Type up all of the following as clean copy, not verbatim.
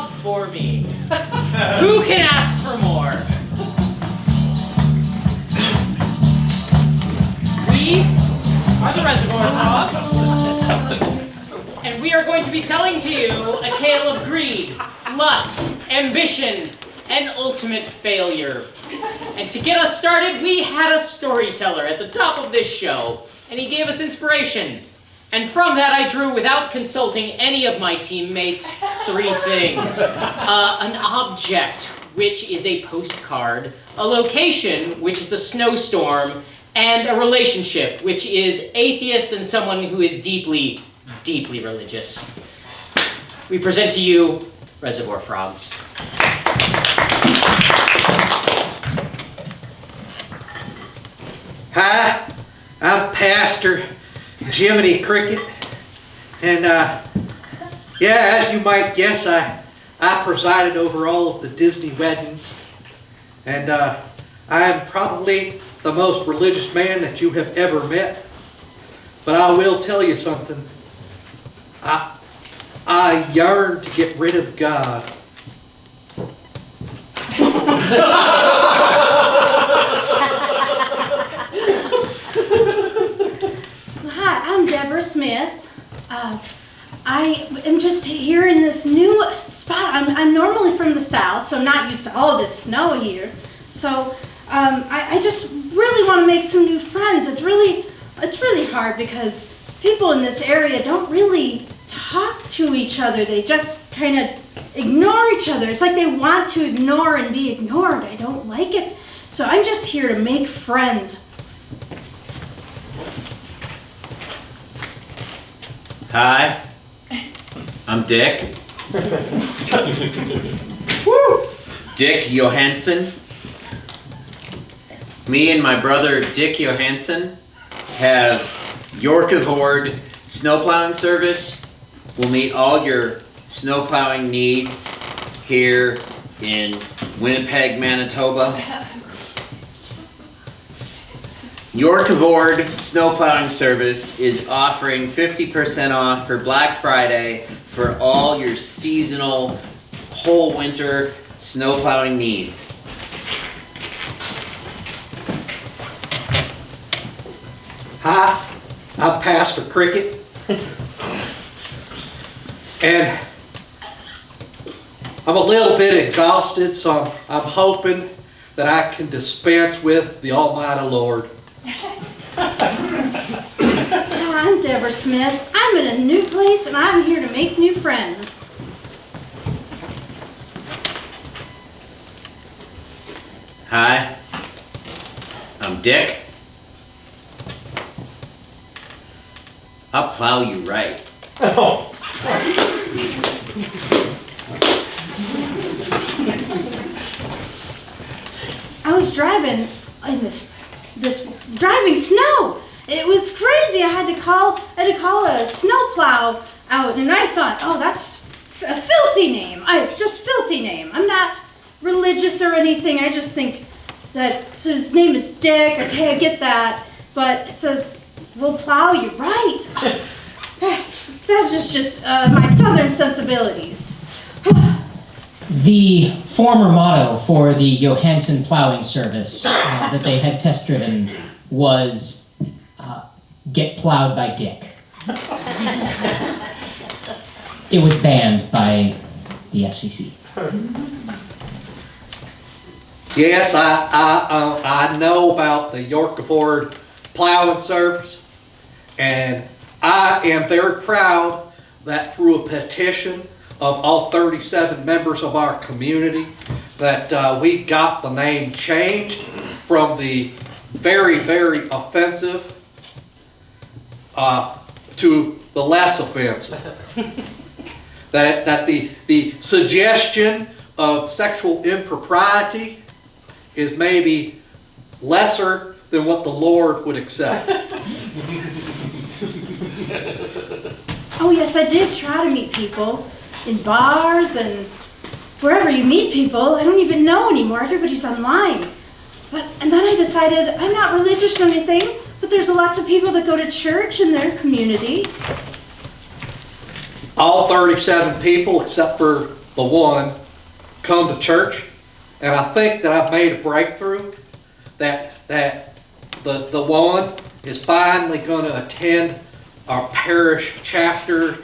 job for me. Who can ask for more? We are the Reservoir Frogs, and we are going to be telling to you a tale of greed, lust, ambition, and ultimate failure. And to get us started, we had a storyteller at the top of this show, and he gave us inspiration. And from that, I drew, without consulting any of my teammates, 3 things. An object, which is a postcard, a location, which is a snowstorm, and a relationship, which is atheist and someone who is deeply, deeply religious. We present to you Reservoir Frogs. Hi, I'm Pastor Jiminy Cricket, and as you might guess, I presided over all of the Disney weddings, and I'm probably the most religious man that you have ever met. But I will tell you something. I yearn to get rid of God. Hi, I'm Deborah Smith. I am just here in this new spot. I'm normally from the South, so I'm not used to all this snow here. So I just really want to make some new friends. It's really hard because people in this area don't really talk to each other. They just kind of ignore each other. It's like they want to ignore and be ignored. I don't like it. So I'm just here to make friends. Hi, I'm Dick. Dick Johansson. Me and my brother Dick Johansson have York-Avord snowplowing service. We'll meet all your snowplowing needs here in Winnipeg, Manitoba. York-Avord snowplowing service is offering 50% off for Black Friday for all your seasonal whole winter snowplowing needs. Hi, I'm Pastor Cricket, and I'm a little bit exhausted, so I'm hoping that I can dispense with the Almighty Lord. I'm Deborah Smith. I'm in a new place and I'm here to make new friends. Hi, I'm Dick. I'll plow you right. Oh. I was driving in this driving snow. It was crazy. I had to call a snowplow out, and I thought, oh, that's a filthy name. Just filthy name. I'm not religious or anything. I just think that, so his name is Dick. Okay, I get that, but it says we'll plow you right. That's just my southern sensibilities. The former motto for the Johansson plowing service that they had test driven was get plowed by Dick. It was banned by the FCC. Yes, I know about the York-Avord plowing service, and I am very proud that through a petition of all 37 members of our community that we got the name changed from the very, very offensive to the less offensive. that the suggestion of sexual impropriety is maybe lesser than what the Lord would accept. Oh yes, I did try to meet people in bars and wherever you meet people. I don't even know anymore. Everybody's online. And then I decided I'm not religious or anything, but there's lots of people that go to church in their community. All 37 people except for the one come to church, and I think that I've made a breakthrough, that the one is finally going to attend our parish chapter.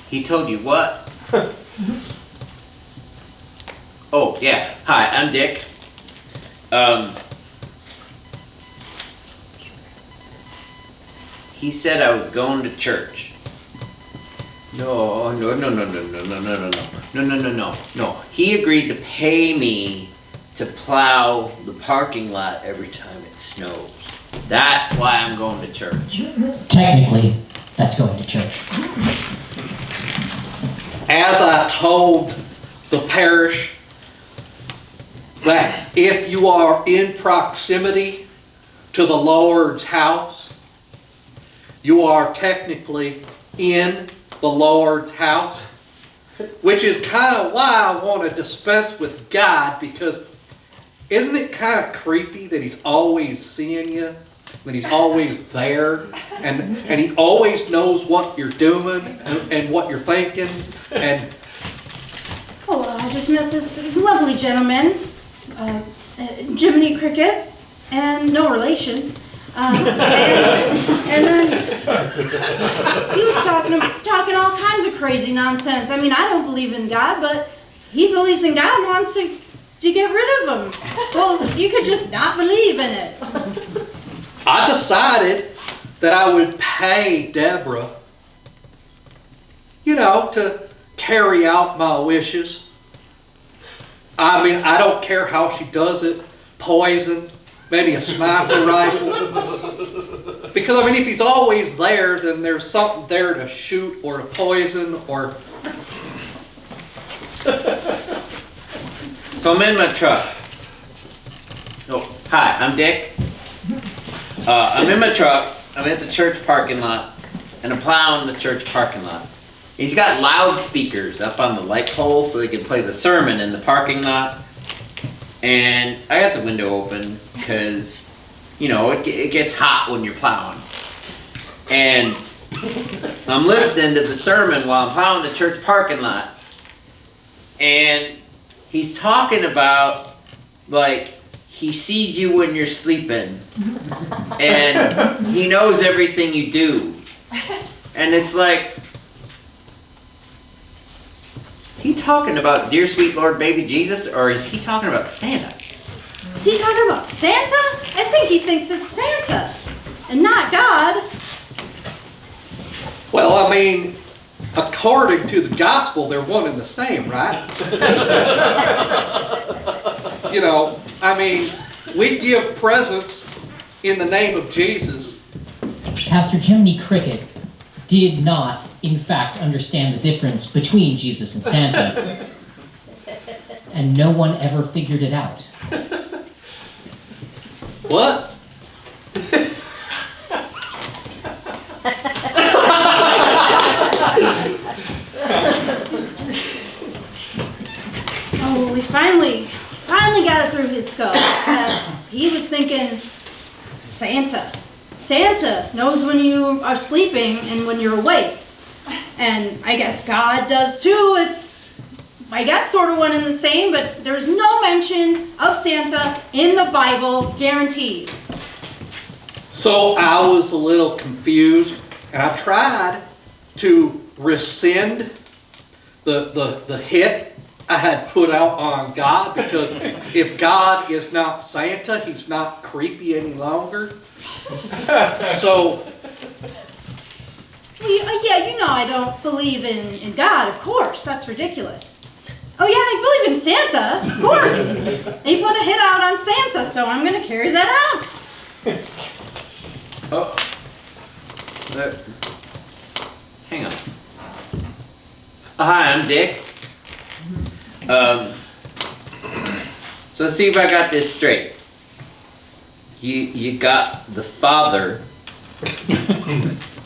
He told you what? Oh, yeah. Hi, I'm Dick. He said I was going to church. No. He agreed to pay me to plow the parking lot every time it snows. That's why I'm going to church. Technically, that's going to church. As I told the parish, that if you are in proximity to the Lord's house, you are technically in the Lord's house, which is kind of why I want to dispense with God, because isn't it kind of creepy that He's always seeing you, that He's always there, and He always knows what you're doing and what you're thinking, and Oh, I just met this lovely gentleman, Jiminy Cricket, and no relation. And then he was talking all kinds of crazy nonsense. I mean, I don't believe in God, but he believes in God and wants to get rid of him. Well, you could just not believe in it. I decided that I would pay Deborah, to carry out my wishes. I mean, I don't care how she does it. Poison, maybe a sniper rifle. Because, I mean, if he's always there, then there's something there to shoot or to poison or... So I'm in my truck. Oh, hi, I'm Dick. I'm in my truck. I'm at the church parking lot, and I'm plowing the church parking lot. He's got loudspeakers up on the light pole so they can play the sermon in the parking lot. And I got the window open because, it gets hot when you're plowing. And I'm listening to the sermon while I'm plowing the church parking lot. And he's talking about, he sees you when you're sleeping. And he knows everything you do. And it's like, is he talking about dear sweet Lord baby Jesus, or is he talking about Santa? Is he talking about Santa? I think he thinks it's Santa, and not God. Well, I mean, according to the gospel, they're one and the same, right? I mean, we give presents in the name of Jesus. Pastor Jiminy Cricket did not, in fact, understand the difference between Jesus and Santa. And no one ever figured it out. What? Oh, we finally got it through his skull. He was thinking, Santa knows when you are sleeping and when you're awake. And I guess God does too. It's, I guess, sort of one and the same, but there's no mention of Santa in the Bible, guaranteed. So I was a little confused, and I tried to rescind the hit I had put out on God, because if God is not Santa, He's not creepy any longer. So, Well, yeah, I don't believe in God, of course. That's ridiculous. Oh yeah, I believe in Santa, of course. He put a hit out on Santa, so I'm going to carry that out. Oh. Hang on. Hi, I'm Dick. So let's see if I got this straight. You got the Father,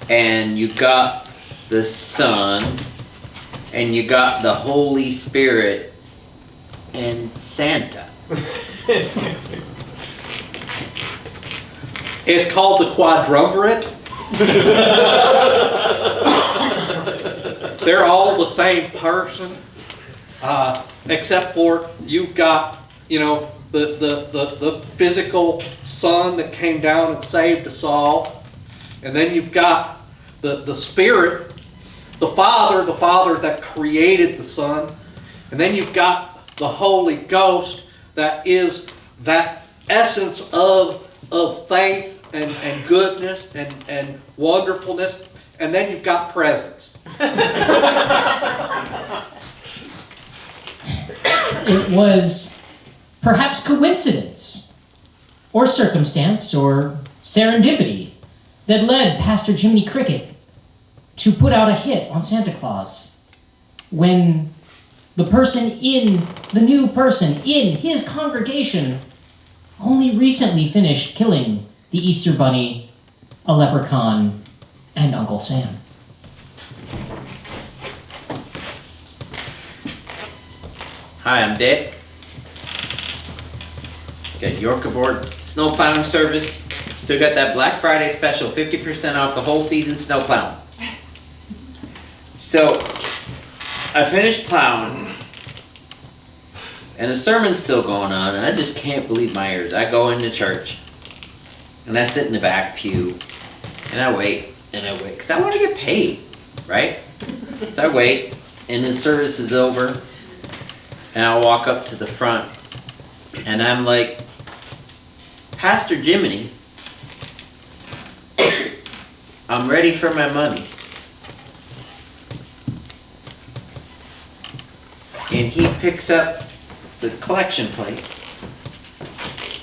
and you got the Son, and you got the Holy Spirit, and Santa. it's called the quadrumvirate. they're all the same person, except for you've got, you know, the physical son that came down and saved us all. And then you've got the spirit, the father that created the son. And then you've got the Holy Ghost that is that essence of faith and goodness and wonderfulness. And then you've got presence. It was perhaps coincidence, or circumstance, or serendipity that led Pastor Jiminy Cricket to put out a hit on Santa Claus when the new person in his congregation only recently finished killing the Easter Bunny, a leprechaun, and Uncle Sam. Hi, I'm Dick. Got York Award snow plowing service. Still got that Black Friday special, 50% off the whole season snow plowing. So, I finished plowing, and the sermon's still going on, and I just can't believe my ears. I go into church, and I sit in the back pew, and I wait, because I want to get paid, right? So I wait, and the service is over, and I walk up to the front, and I'm like, Pastor Jiminy, I'm ready for my money. And he picks up the collection plate.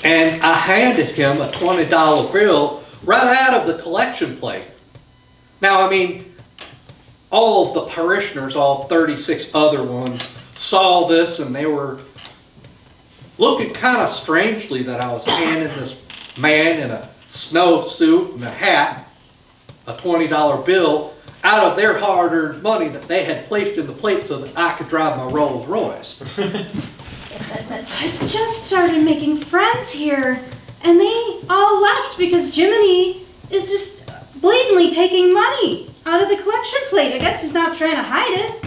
And I handed him a $20 bill right out of the collection plate. Now, I mean, all of the parishioners, all 36 other ones, saw this and they were looking kind of strangely that I was handing this man in a snowsuit and a hat a $20 bill out of their hard-earned money that they had placed in the plate so that I could drive my Rolls Royce. I just started making friends here, and they all left because Jiminy is just blatantly taking money out of the collection plate. I guess he's not trying to hide it.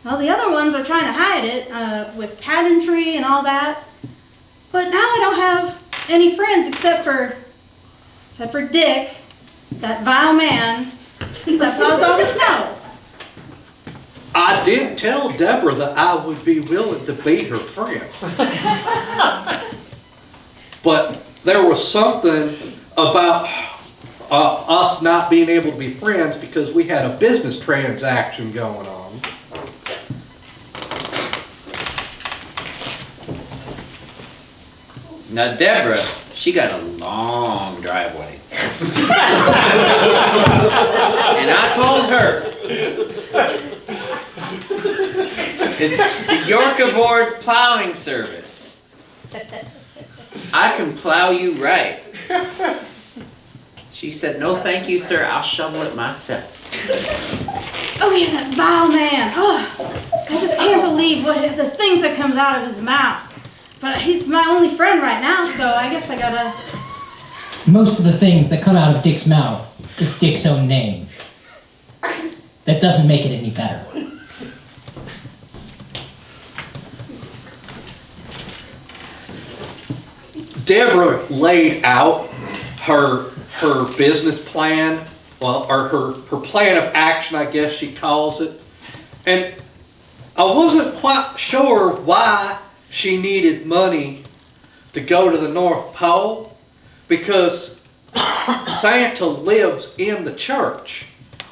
Well, the other ones are trying to hide it with pageantry and all that. But now I don't have any friends except for Dick, that vile man that plows all the snow. I did tell Deborah that I would be willing to be her friend. But there was something about us not being able to be friends because we had a business transaction going on. Now Deborah, she got a long driveway. And I told her, it's the York Award plowing service. I can plow you right. She said, no thank you, sir, I'll shovel it myself. Oh yeah, that vile man. Oh, I just can't believe what the things that comes out of his mouth. But he's my only friend right now, so I guess I gotta... Most of the things that come out of Dick's mouth is Dick's own name. That doesn't make it any better. Deborah laid out her business plan, well, or her plan of action, I guess she calls it. And I wasn't quite sure why she needed money to go to the North Pole, because Santa lives in the church.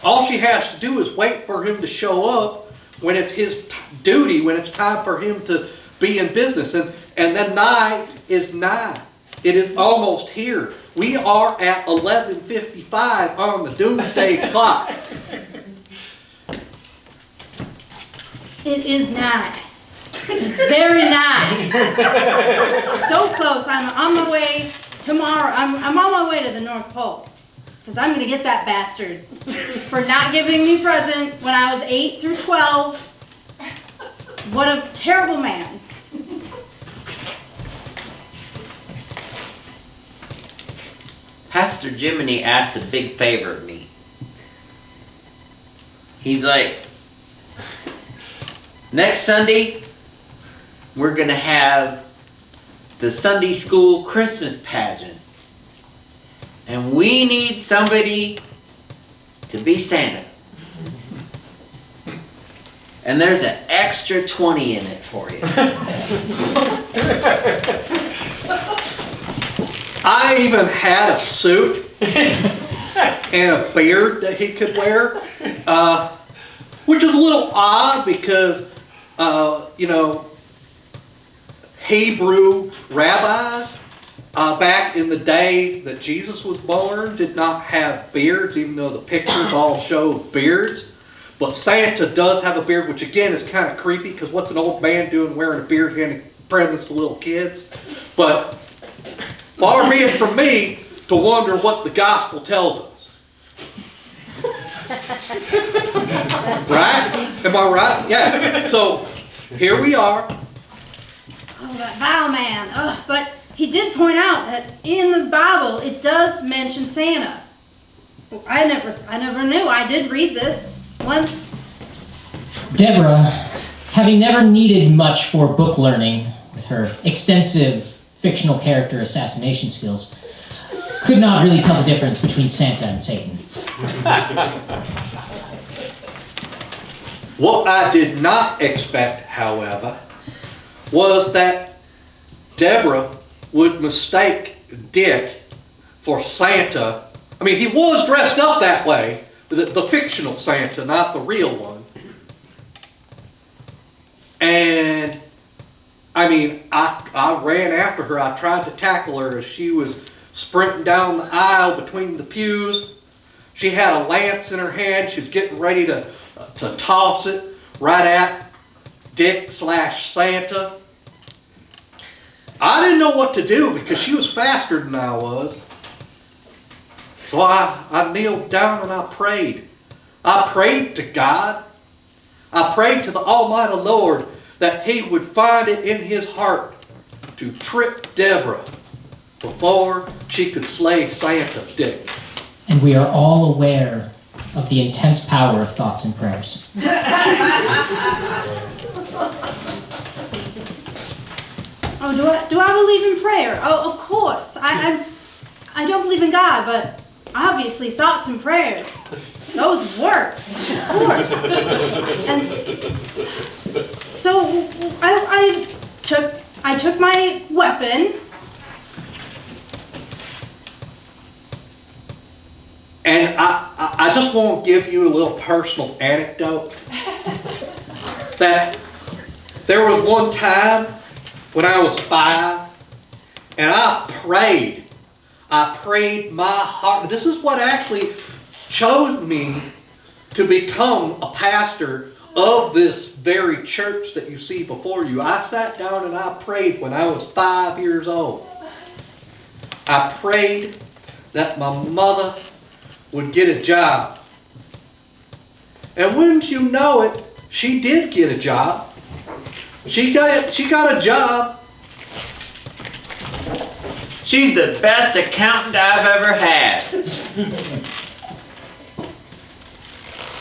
All she has to do is wait for him to show up when it's his duty, when it's time for him to be in business. And the night is nigh. It is almost here. We are at 11:55 on the doomsday clock. It is nigh. It's very nigh. It's so close. I'm on my way tomorrow. I'm on my way to the North Pole. Because I'm going to get that bastard for not giving me a present when I was 8 through 12. What a terrible man. Pastor Jiminy asked a big favor of me. He's like, Next Sunday, we're gonna have the Sunday school Christmas pageant. And we need somebody to be Santa. And there's an extra 20 in it for you. I even had a suit and a beard that he could wear, which is a little odd because, Hebrew rabbis back in the day that Jesus was born did not have beards, even though the pictures all show beards. But Santa does have a beard, which again is kind of creepy because what's an old man doing wearing a beard handing presents to little kids? But far be it from me to wonder what the gospel tells us. Right? Am I right? Yeah. So here we are. Oh, that vile man. But he did point out that in the Bible it does mention Santa. I never knew. I did read this once. Deborah, having never needed much for book learning with her extensive fictional character assassination skills, could not really tell the difference between Santa and Satan. What I did not expect, however, was that Deborah would mistake Dick for Santa. I mean, he was dressed up that way, the fictional Santa, not the real one. And, I mean, I ran after her. I tried to tackle her as she was sprinting down the aisle between the pews. She had a lance in her hand. She was getting ready to toss it right at Dick/Santa. I didn't know what to do because she was faster than I was. So I kneeled down and I prayed. I prayed to God. I prayed to the Almighty Lord that He would find it in His heart to trip Deborah before she could slay Santa Dick. And we are all aware of the intense power of thoughts and prayers. Oh, do I believe in prayer? Oh, of course. I don't believe in God, but obviously thoughts and prayers, those work, of course. And so I took my weapon. And I just want to give you a little personal anecdote. That there was one time when I was 5, and I prayed. I prayed my heart. This is what actually chose me to become a pastor of this very church that you see before you. I sat down and I prayed when I was 5 years old. I prayed that my mother would get a job. And wouldn't you know it, she did get a job. She got a job. She's the best accountant I've ever had.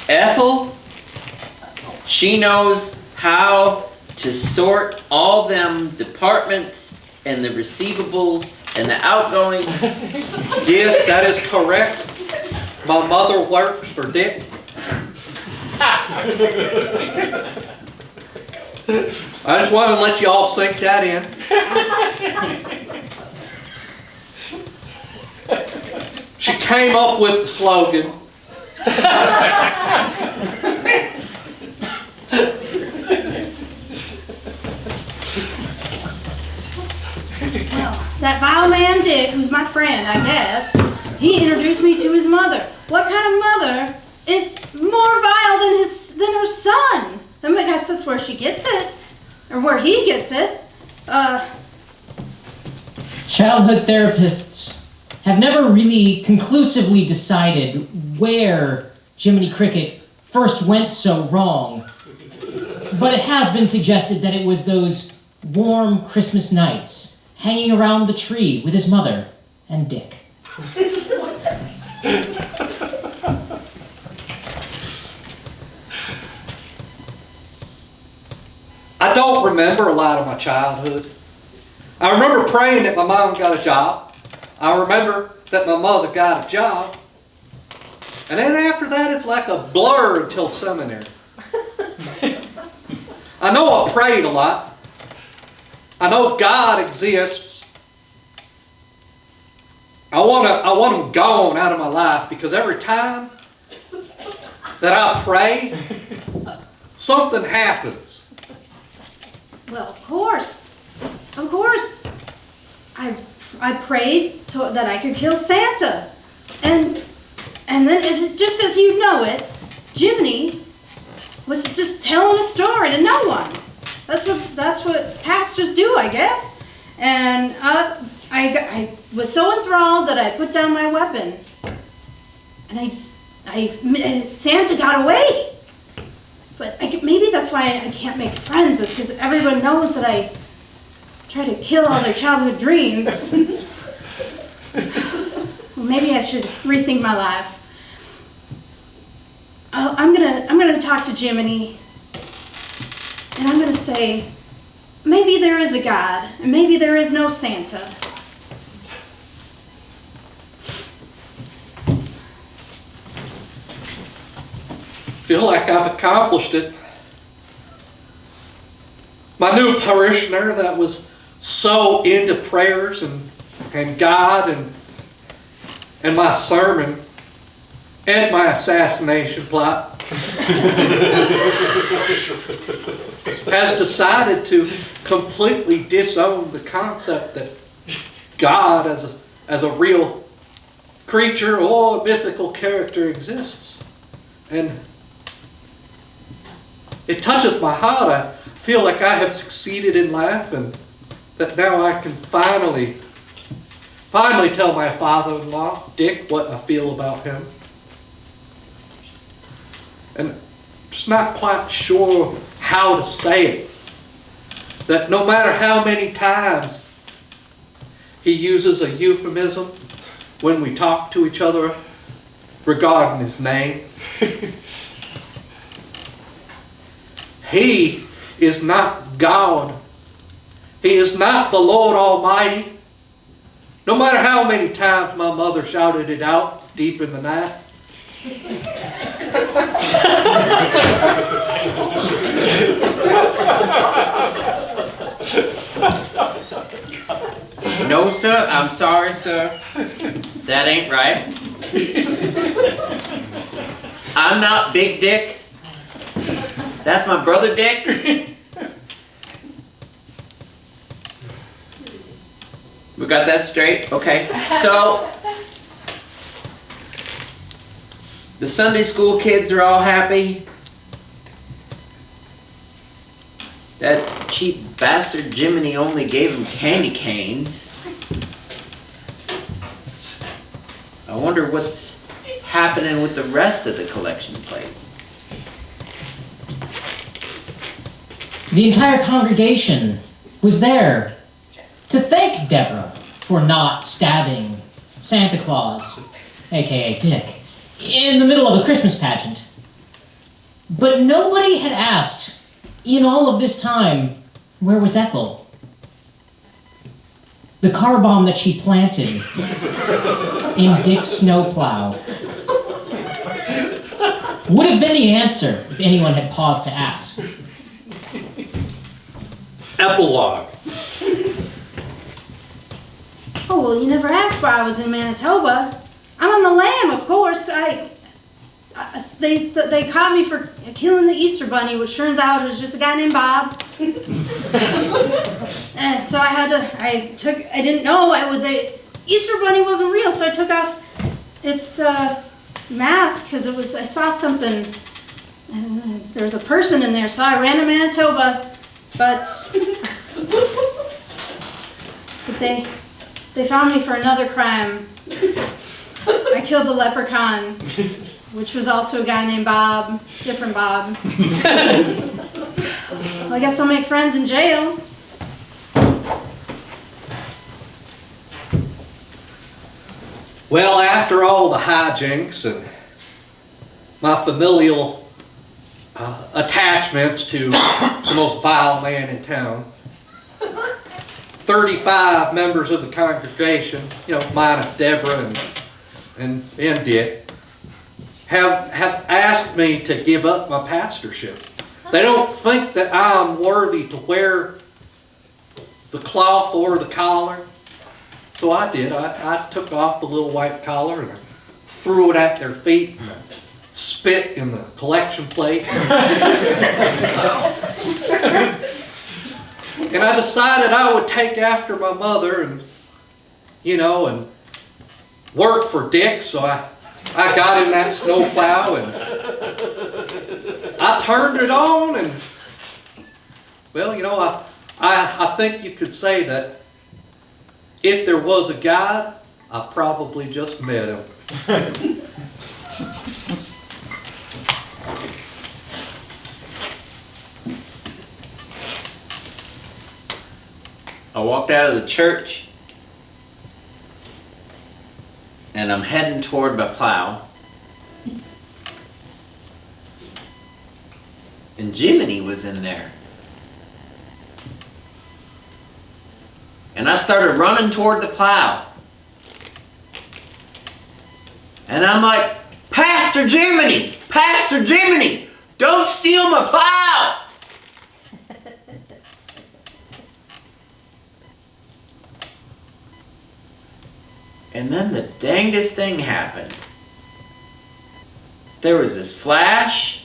Ethel, she knows how to sort all them departments and the receivables and the outgoings. Yes, that is correct. My mother works for Dick. I just wanted to let you all sink that in. She came up with the slogan. Well, that vile man Dick, who's my friend, I guess, he introduced me to his mother. What kind of mother is more vile than her son? I mean, I guess that's where she gets it, or where he gets it. Childhood therapists have never really conclusively decided where Jiminy Cricket first went so wrong, but it has been suggested that it was those warm Christmas nights hanging around the tree with his mother and Dick. I don't remember a lot of my childhood. I remember praying that my mom got a job. I remember that my mother got a job. And then after that, it's like a blur until seminary. I know I prayed a lot. I know God exists. I want him gone out of my life, because every time that I pray, something happens. Well, of course. Of course. I prayed so that I could kill Santa. And then, just as you know it, Jiminy was just telling a story to no one. That's what pastors do, I guess. And I was so enthralled that I put down my weapon. And Santa got away. But maybe that's why I can't make friends, is because everyone knows that I try to kill all their childhood dreams. Well, maybe I should rethink my life. I'm gonna talk to Jiminy, and I'm gonna say, maybe there is a God, and maybe there is no Santa. Feel like I've accomplished it. My new parishioner that was so into prayers and God and my sermon and my assassination plot has decided to completely disown the concept that God as a real creature or a mythical character exists. And it touches my heart. I feel like I have succeeded in life, and that now I can finally tell my father-in-law, Dick, what I feel about him. And I'm just not quite sure how to say it. That no matter how many times he uses a euphemism when we talk to each other regarding his name, he is not God. He is not the Lord Almighty. No matter how many times my mother shouted it out deep in the night. No, sir. I'm sorry, sir. That ain't right. I'm not Big Dick. That's my brother Dick. We got that straight? Okay. So, the Sunday school kids are all happy. That cheap bastard Jiminy only gave him candy canes. I wonder what's happening with the rest of the collection plate. The entire congregation was there to thank Deborah for not stabbing Santa Claus, aka Dick, in the middle of a Christmas pageant. But nobody had asked, in all of this time, where was Ethel? The car bomb that she planted in Dick's snowplow would have been the answer if anyone had paused to ask. Epilogue. Oh, well, you never asked why I was in Manitoba. I'm on the lam, of course. They caught me for killing the Easter Bunny, which turns out it was just a guy named Bob. And so I didn't know the Easter Bunny wasn't real, so I took off its mask because I saw something. There was a person in there, so I ran to Manitoba. But they found me for another crime. I killed the leprechaun, which was also a guy named Bob, different Bob. Well, I guess I'll make friends in jail. Well, after all the hijinks and my familial attachments to the most vile man in town. 35 members of the congregation, minus Deborah and Dick, have asked me to give up my pastorship. They don't think that I'm worthy to wear the cloth or the collar. So I did. I took off the little white collar and I threw it at their feet and I spit in the collection plate. And I decided I would take after my mother and work for Dick. So I got in that snowplow and I turned it on, and well, I think you could say that if there was a God, I probably just met him. I walked out of the church and I'm heading toward my plow. And Jiminy was in there. And I started running toward the plow. And I'm like, Pastor Jiminy, don't steal my plow. And then the dangest thing happened. There was this flash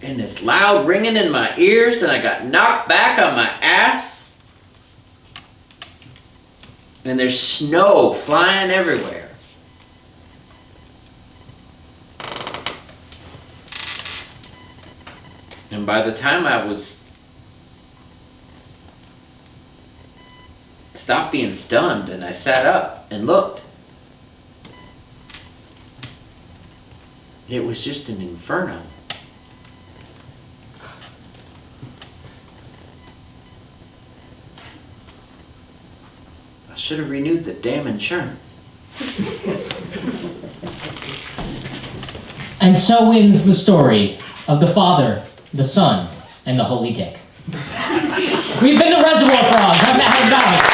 and this loud ringing in my ears, and I got knocked back on my ass. And there's snow flying everywhere. And by the time I was stopped being stunned and I sat up and looked, it was just an inferno. I should have renewed the damn insurance. And so ends the story of the Father, the Son, and the Holy Dick. We've been to Reservoir Frogs. Have a balance.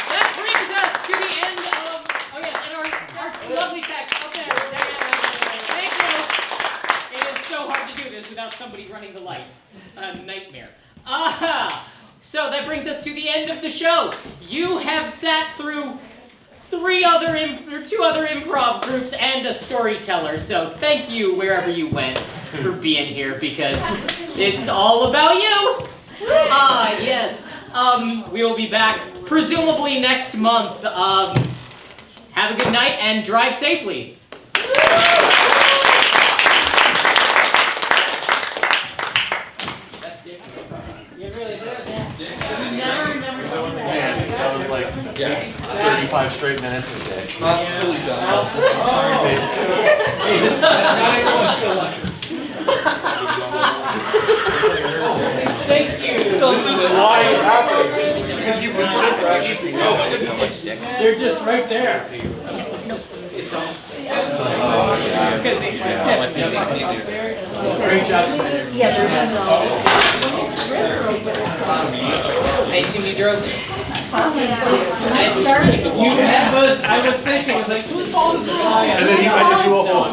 That brings us to the end of, and our lovely text up there. Thank you. It is so hard to do this without somebody running the lights. A nightmare. So that brings us to the end of the show. You have sat through two other improv groups and a storyteller. So thank you wherever you went for being here, because it's all about you. Yes. We will be back presumably next month. Have a good night and drive safely. That was like 35 straight minutes of day. Really done. Thank you. This is why it happens. Because you can just keep going. They're just right there. Great job. I assume you drove it. I was thinking, whose fault is this? And then you had to do a whole.